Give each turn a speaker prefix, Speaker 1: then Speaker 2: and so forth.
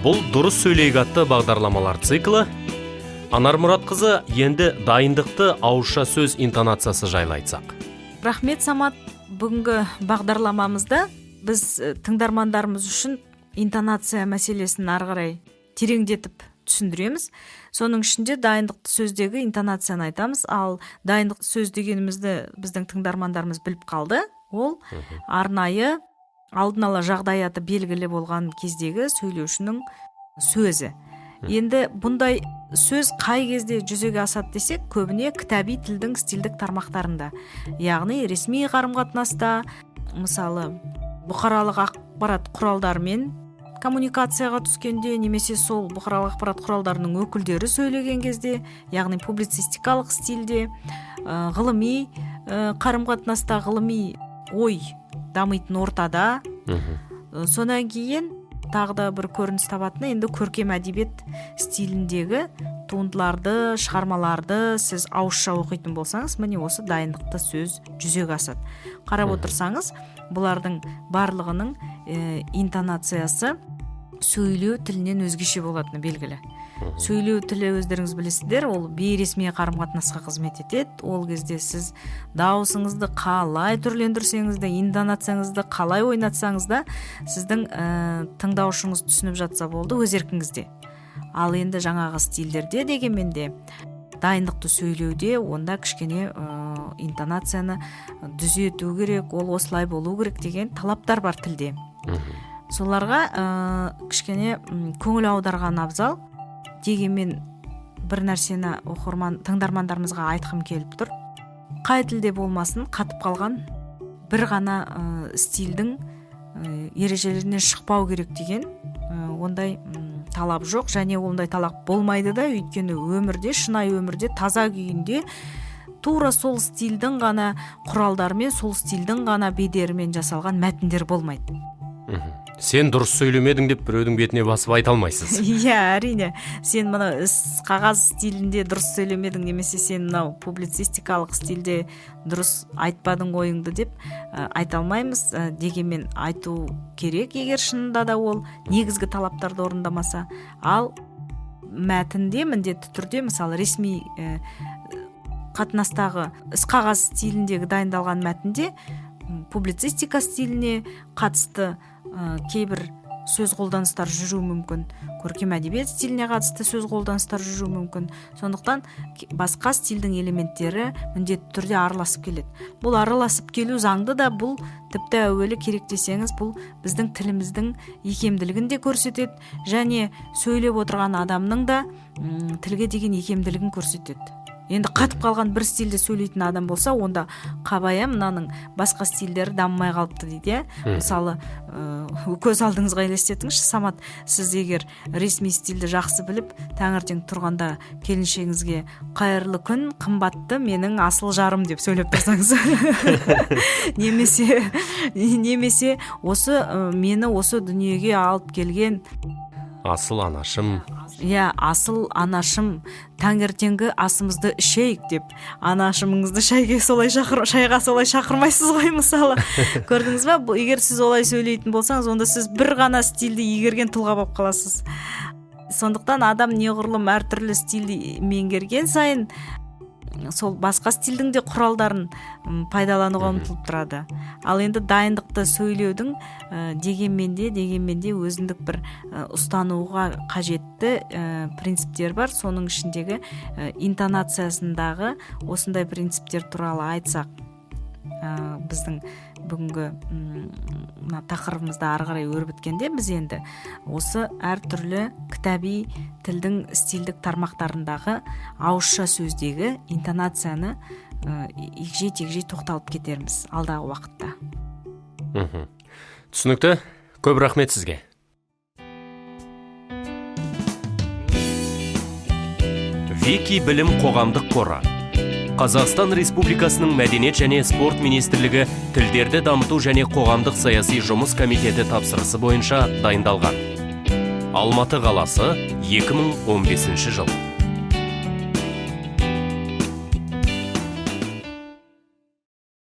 Speaker 1: Бұл дұрыс сөйлейік атты бағдарламалар циклы. Анар Мұратқызы енді дайындықты ауызша сөз интонациясы жайлы айтсақ.
Speaker 2: Рахмет, Самат. Бүгінгі бағдарламамызда біз тыңдармандарымыз үшін интонация мәселесін ары қарай тереңдетіп түсіндіреміз. Соның ішінде дайындықты сөздегі интонацияны айтамыз, ал дайындық сөз дегенімізді біздің тыңдармандарымыз біліп қалды. Ол арнайы алдын ала жағдаяты белгілі болған кездегі сөйлеушінің сөзі. Енді бұндай сөз қай кезде жүзеге асады десек, көбіне кітаби тілдің стильдік тармақтарында. Яғни ресми қарым-қатынаста, мысалы, бұқаралық ақпарат құралдарымен коммуникацияға түскенде, немесе сол бұқаралық ақпарат құралдарының өкілдері сөйлеген кезде, яғни публицистикалық стильде, ғылыми қарым-қатынаста, ғылыми ой дамитын ортада. Сонан кейін тағы да бір көрініс табатыны енді көркем әдебиет стиліндегі туындыларды, шығармаларды сіз ауызша оқитын болсаңыз, міне осы дайындықты сөз жүзеге асады. Қарап отырсаңыз, бұлардың барлығының интонациясы сөйлеу тілінен өзгеше болатыны белгілі. Сөйлеу тілі өздеріңіз білесіздер, ол бейресми қарым-қатынасқа қызмет етеді. Ол кезде сіз дауысыңызды қалай түрлендірсеңіз де, интонацияңызды қалай ойнатсаңыз да, сіздің тыңдаушыңыз түсініп жатса болды, өз еркіңізде. Ал енді жаңағы стильдерде дегенмен де дайындықты сөйлеуде онда кішкене интонацияны түзету керек, ол осылай болу керек деген талаптар бар тілде. Соларға кішкене көңіл аударған абзал. Дегенмен бір нәрсені тыңдармандарымызға айтқым келіп тұр. Қай тілде болмасын, қатып қалған бір ғана стильдің ережелерінен шықпау керек деген ондай талап жоқ, және ондай талап болмайды да, өйткені өмірде, шынайы өмірде, таза күйінде тура сол стильдің ғана құралдарымен, сол стильдің ғана бедерімен жасалған мәтіндер болмайды.
Speaker 1: Сен дұрыс сөйлемедің деп біреудің бетіне басып айта алмайсыз.
Speaker 2: Иә, әрине. Сен мына қағаз стилінде дұрыс сөйлемедің, немесе сен мынау публицистикалық стилде дұрыс айтпадың ойыңды деп айта алмаймыз. Дегенмен айту керек, егер шынында да ол негізгі талаптарды орындамаса. Ал мәтінде міндетті түрде, мысалы ресми қатынастағы іс-қағаз стиліндегі дайындалған мәтінде публицистика стиліне қатысты кейбір сөз қолданыстар жүру мүмкін, көркем әдебиет стиліне қатысты сөз қолданыстар жүру мүмкін. Сондықтан басқа стилдің элементтері міндетті түрде араласып келеді. Бұл араласып келу заңды да, бұл тіпті әуелі керек десеңіз, бұл біздің тіліміздің икемділігін де көрсетеді, және сөйлеп отырған адамның да тілге деген икемділігін көрсетеді. Енді қатып қалған бір стильде сөйлейтін адам болса, онда қабая мынаның басқа стильдері дамымай қалыпты дейді. Мысалы, көз алдыңызға елестетіңізші, Самат, сіз егер ресми стильді жақсы біліп, таңертең тұрғанда келіншегіңізге қайырлы күн, қымбатты менің асыл жарым деп сөйлеп тұрсаңыз, немесе осы мені осы дүниеге алып келген
Speaker 1: асыл анашым.
Speaker 2: Иә, асыл анашым, таңертеңгі асымызды ішейік деп, анашымыңызды шайға солай шақырмайсыз ғой, мысалы. Көрдіңіз ба? Егер сіз олай сөйлейтін болсаңыз, онда сіз бір ғана стильді игерген тұлға болып қаласыз. Сондықтан адам неғұрлым әртүрлі стильді меңгерген сайын, сол басқа стильдің де құралдарын пайдалануға ұмтылып тұрады. Ал енді дайындықты сөйлеудің дегенмен де өзіндік бір ұстануға қажетті принциптер бар. Соның ішіндегі интонациясындағы осындай принциптер туралы айтсақ, біздің бүгінгі тақырыбымызды ары қарай өрбіткенде, біз енді осы әртүрлі кітаби тілдің стильдік тармақтарындағы ауызша сөздегі интонацияны егжей-тегжей тоқталып кетерміз алдағы уақытта.
Speaker 1: Түсінікті. Көп рахмет сізге. Вики білім қоғамдық қоры. Қазақстан Республикасының Мәдениет және спорт министрлігі тілдерді дамыту және қоғамдық саяси жұмыс комитеті тапсырысы бойынша дайындалған. Алматы қаласы 2015 жыл.